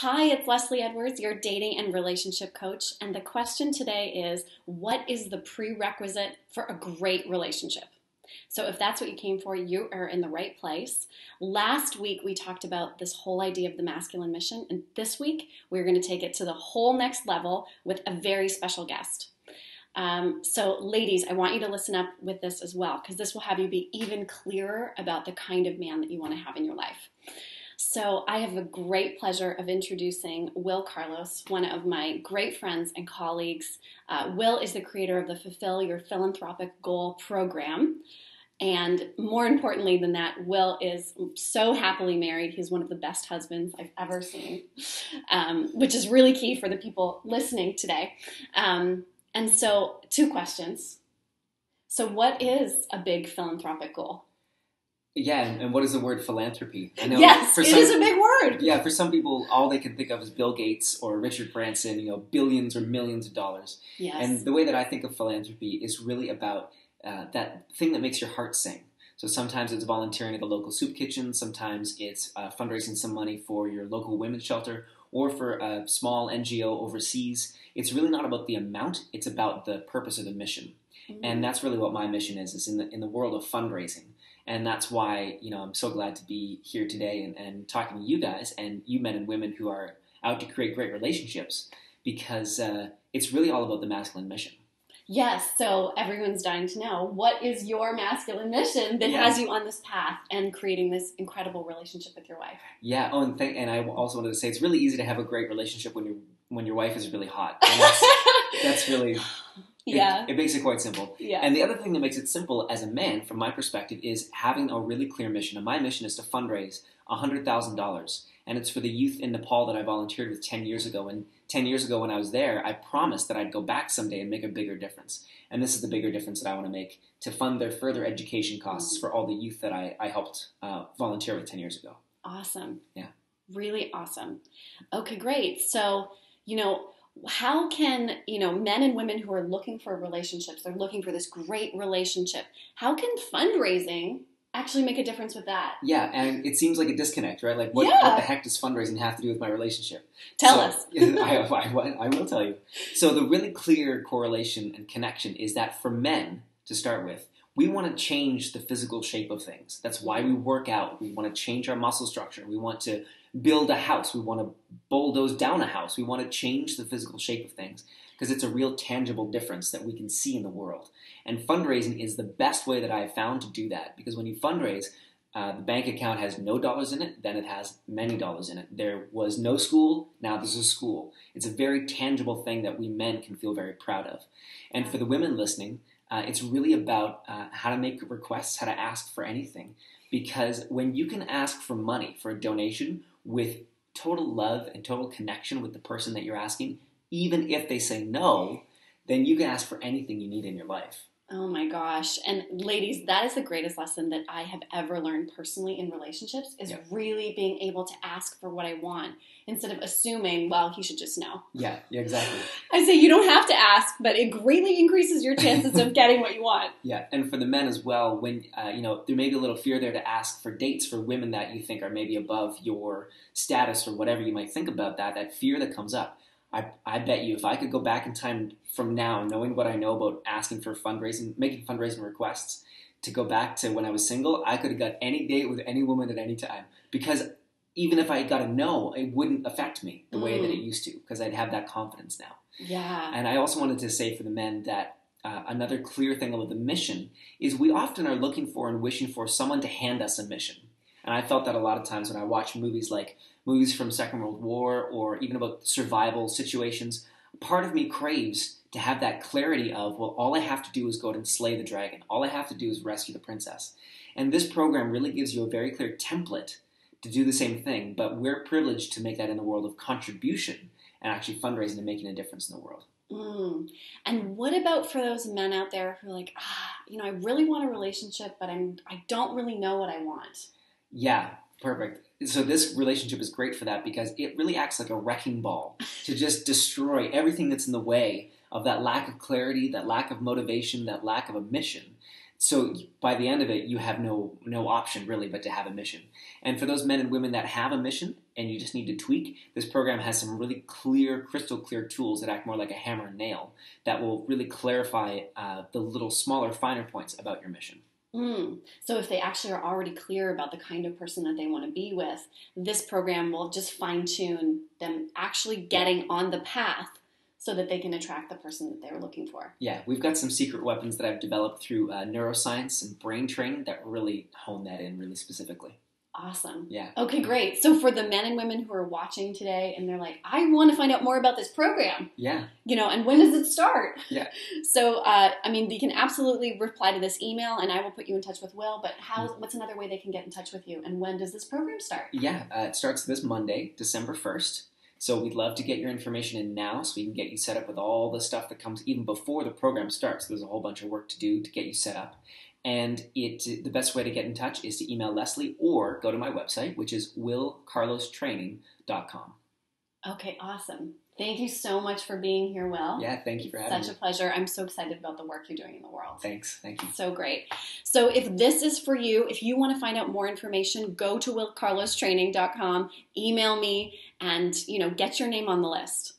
Hi, it's Leslie Edwards, your dating and relationship coach. And the question today is, what is the prerequisite for a great relationship? So if that's what you came for, you are in the right place. Last week, we talked about this whole idea of the masculine mission. And this week, we're going to take it to the whole next level with a very special guest. So ladies, I want you to listen up with this as well, because this will have you be even clearer about the kind of man that you want to have in your life. So I have the great pleasure of introducing Will Carlos, one of my great friends and colleagues. Will is the creator of the Fulfill Your Philanthropic Goal program. And more importantly than that, Will is so happily married. He's one of the best husbands I've ever seen, which is really key for the people listening today. And so, two questions. So what is a big philanthropic goal? Yeah, and what is the word philanthropy? I know yes, it is a big word. Yeah, for some people, all they can think of is Bill Gates or Richard Branson, billions or millions of dollars. Yes. And the way that I think of philanthropy is really about that thing that makes your heart sing. So sometimes it's volunteering at the local soup kitchen, sometimes it's fundraising some money for your local women's shelter, or for a small NGO overseas. It's really not about the amount, it's about the purpose of the mission. Mm-hmm. And that's really what my mission is in the world of fundraising. And that's why, I'm so glad to be here today and talking to you guys and you men and women who are out to create great relationships, because it's really all about the masculine mission. Yes, so everyone's dying to know, what is your masculine mission that has you on this path and creating this incredible relationship with your wife? Yeah, and I also wanted to say it's really easy to have a great relationship when your wife is really hot. And that's really... It makes it quite simple. Yeah. And the other thing that makes it simple as a man, from my perspective, is having a really clear mission. And my mission is to fundraise $100,000. And it's for the youth in Nepal that I volunteered with 10 years ago. And 10 years ago when I was there, I promised that I'd go back someday and make a bigger difference. And this is the bigger difference that I want to make, to fund their further education costs for all the youth that I helped volunteer with 10 years ago. Awesome. Yeah. Really awesome. Okay, great. So, how can, men and women who are looking for relationships, they're looking for this great relationship, how can fundraising actually make a difference with that? Yeah, and it seems like a disconnect, right? Like, what the heck does fundraising have to do with my relationship? Tell us. I will tell you. So the really clear correlation and connection is that for men, to start with, we want to change the physical shape of things. That's why we work out. We want to change our muscle structure. We want to build a house. We want to bulldoze down a house. We want to change the physical shape of things because it's a real tangible difference that we can see in the world. And fundraising is the best way that I have found to do that, because when you fundraise, the bank account has no dollars in it, then it has many dollars in it. There was no school, now there's a school. It's a very tangible thing that we men can feel very proud of. And for the women listening, it's really about how to make requests, how to ask for anything. Because when you can ask for money, for a donation, with total love and total connection with the person that you're asking, even if they say no, then you can ask for anything you need in your life. Oh my gosh. And ladies, that is the greatest lesson that I have ever learned personally in relationships, is really being able to ask for what I want instead of assuming, well, he should just know. Yeah, exactly. I say you don't have to ask, but it greatly increases your chances of getting what you want. Yeah, and for the men as well, when, there may be a little fear there to ask for dates for women that you think are maybe above your status or whatever you might think about that fear that comes up. I bet you if I could go back in time from now, knowing what I know about asking for fundraising, making fundraising requests, to go back to when I was single, I could have got any date with any woman at any time. Because even if I got a no, it wouldn't affect me the way that it used to, because I'd have that confidence now. Yeah. And I also wanted to say for the men that another clear thing about the mission is we often are looking for and wishing for someone to hand us a mission. And I felt that a lot of times when I watch movies like movies from Second World War or even about survival situations, part of me craves to have that clarity of, well, all I have to do is go out and slay the dragon. All I have to do is rescue the princess. And this program really gives you a very clear template to do the same thing, but we're privileged to make that in the world of contribution and actually fundraising and making a difference in the world. And what about for those men out there who are like, I really want a relationship, but I don't really know what I want? Yeah, perfect. So this relationship is great for that because it really acts like a wrecking ball to just destroy everything that's in the way of that lack of clarity, that lack of motivation, that lack of a mission. So by the end of it, you have no option really but to have a mission. And for those men and women that have a mission, and you just need to tweak, this program has some really clear, crystal clear tools that act more like a hammer and nail that will really clarify the little smaller, finer points about your mission. So if they actually are already clear about the kind of person that they want to be with, this program will just fine tune them actually getting on the path so that they can attract the person that they're looking for. Yeah, we've got some secret weapons that I've developed through neuroscience and brain training that really hone that in really specifically. Awesome. Yeah. Okay, great. So for the men and women who are watching today and they're like, I want to find out more about this program. Yeah. And when does it start? Yeah. So, they can absolutely reply to this email and I will put you in touch with Will, but what's another way they can get in touch with you? And when does this program start? Yeah, it starts this Monday, December 1st. So we'd love to get your information in now so we can get you set up with all the stuff that comes even before the program starts. There's a whole bunch of work to do to get you set up. And the best way to get in touch is to email Leslie or go to my website, which is willcarlostraining.com. Okay, awesome. Thank you so much for being here, Will. Yeah, thank you for having me. Such a pleasure. I'm so excited about the work you're doing in the world. Thanks. Thank you. So great. So if this is for you, if you want to find out more information, go to willcarlostraining.com, email me, and get your name on the list.